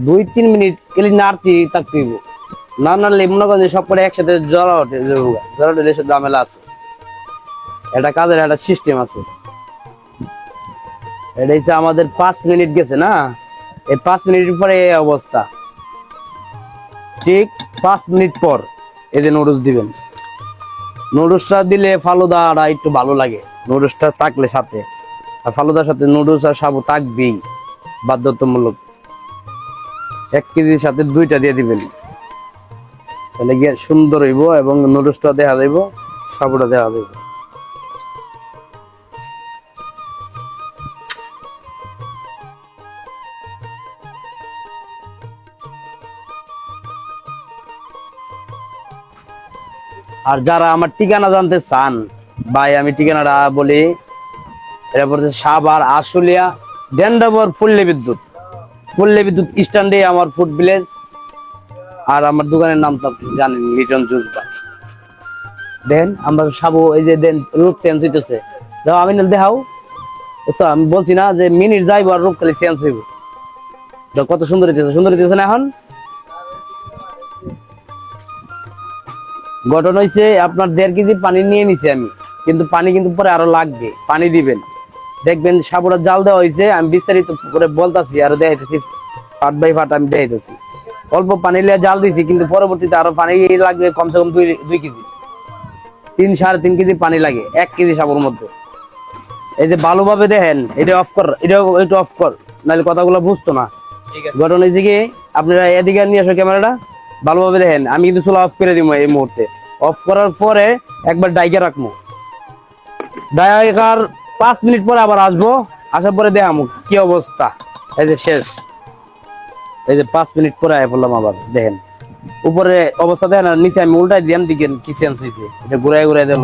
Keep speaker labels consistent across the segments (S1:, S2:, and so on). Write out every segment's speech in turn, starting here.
S1: 2-3 minute খালি নাড়তে থাকতে হইব। না নাড়লে মনে করেন যে সব করে একসাথে জ্বলা ওঠে, জ্বলা উঠলে এসব ঝামেলা আছে। এটা কাজের একটা সিস্টেম আছে। এটা হচ্ছে আমাদের 5 মিনিট গেছে না, এই 5 মিনিটের পরে এই অবস্থা। ঠিক 5 মিনিট পর এই যে নুডলস দিবেন। নুডলসটা দিলে ফালুদাটা একটু ভালো লাগে, নুডলসটা থাকলে সাথে। আর ফালুদার সাথে নুডলস আর সাবু থাকবেই বাধ্যতামূলক। 1 কেজির সাথে 2টা দিয়ে দিবেন, তাহলে গিয়ে সুন্দর হইব এবং নুডলসটা দেখা যাইব, সাবুটা দেখা যাইব। আর যারা আমার ঠিকানা জানতে চান ভাই, আমি ঠিকানাটা বলি। এটা পড়ছে সাভার আশুলিয়া ডেন্ডাবর ফুল্লে বিদ্যুৎ স্ট্যান্ডে আমার ফুড ভিলেজ। আর আমার দোকানের নাম তো আপনি জানেন, লিটন জুস বার। দেন আমরা সাবু এই যে দেন রূপ চেঞ্জ হইতেছে, দাও আমি দেখাও তো। আমি বলছি না যে মিনিট যাইবো আর রূপ খালি চেঞ্জ হইব। কত সুন্দর হইতেছে, সুন্দর হইতেছে না? এখন ঘটনা হয়েছে আপনার 1.5 কেজি পানি নিয়ে নিছি আমি, কিন্তু পানি কিন্তু পরে আরো লাগবে, পানি দিবেন। দেখবেন সাবুটা জাল দেওয়া হয়েছে, আমি বিস্তারিত করে বলতাছি আর দেখাইতেছি, পাট বাই পাট আমি দেখাইতেছি। অল্প পানি নিয়ে জাল দিছি, কিন্তু পরবর্তীতে আরো পানি লাগবে কমসে কম 2 কেজি, 3-3.5 কেজি পানি লাগে 1 কেজি সাবুর মধ্যে। এই যে ভালোভাবে দেখেন, এটা অফ কর, এটা অফ কর, নাহলে কথাগুলো বুঝতো না। ঘটনা হয়েছে কি, আপনারা এদিকে নিয়ে আসো ক্যামেরাটা, ভালোভাবে দেখেন। আমি কিন্তু চুলা অফ করে দিব এই মুহূর্তে। অফ করার পরে একবার ডাইকে রাখবো, ডাইকার 5 মিনিট পরে আবার আসবো, আসার পরে দেখামো কি অবস্থা। এই যে শেষ, এই যে 5 মিনিট পরে আয় পড়লাম আবার। দেখেন উপরে অবস্থা দেখেন, আর নিচে আমি উল্টাই দিলাম, দিকেন কি চেঞ্জ হয়েছে। এটা ঘুরাই ঘুরাই দিল।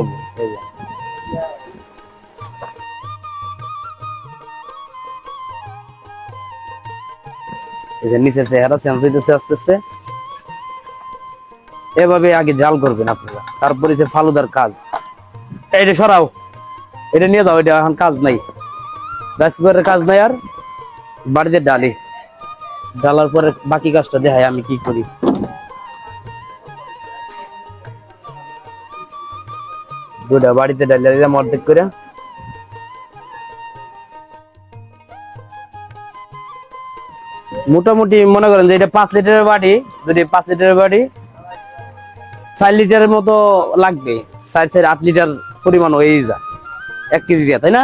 S1: এই যে নিচের চেহারা চেঞ্জ হইতেছে আস্তে আস্তে। এভাবে আগে জাল করবেন আপনারা, তারপরে যে ফালুদার কাজ। এটা সরাও, এটা নিয়ে দাও, এটা এখন কাজ নাই, রাইস কুকারের কাজ নাই। আর বাড়িতে ডালি, ডালার পরে বাকি কাজটা দেখাই আমি কি করি। দুটা বাড়িতে ডালিয়ে দিলাম অর্ধেক করে। মোটামুটি মনে করেন যে এটা 5 লিটারের বাড়ি, যদি 5 লিটারের বাড়ি 4 লিটারের মতো লাগবে, 4-8 লিটার পরিমাণ হয়ে যায় 1 কেজি দিয়ে, তাই না?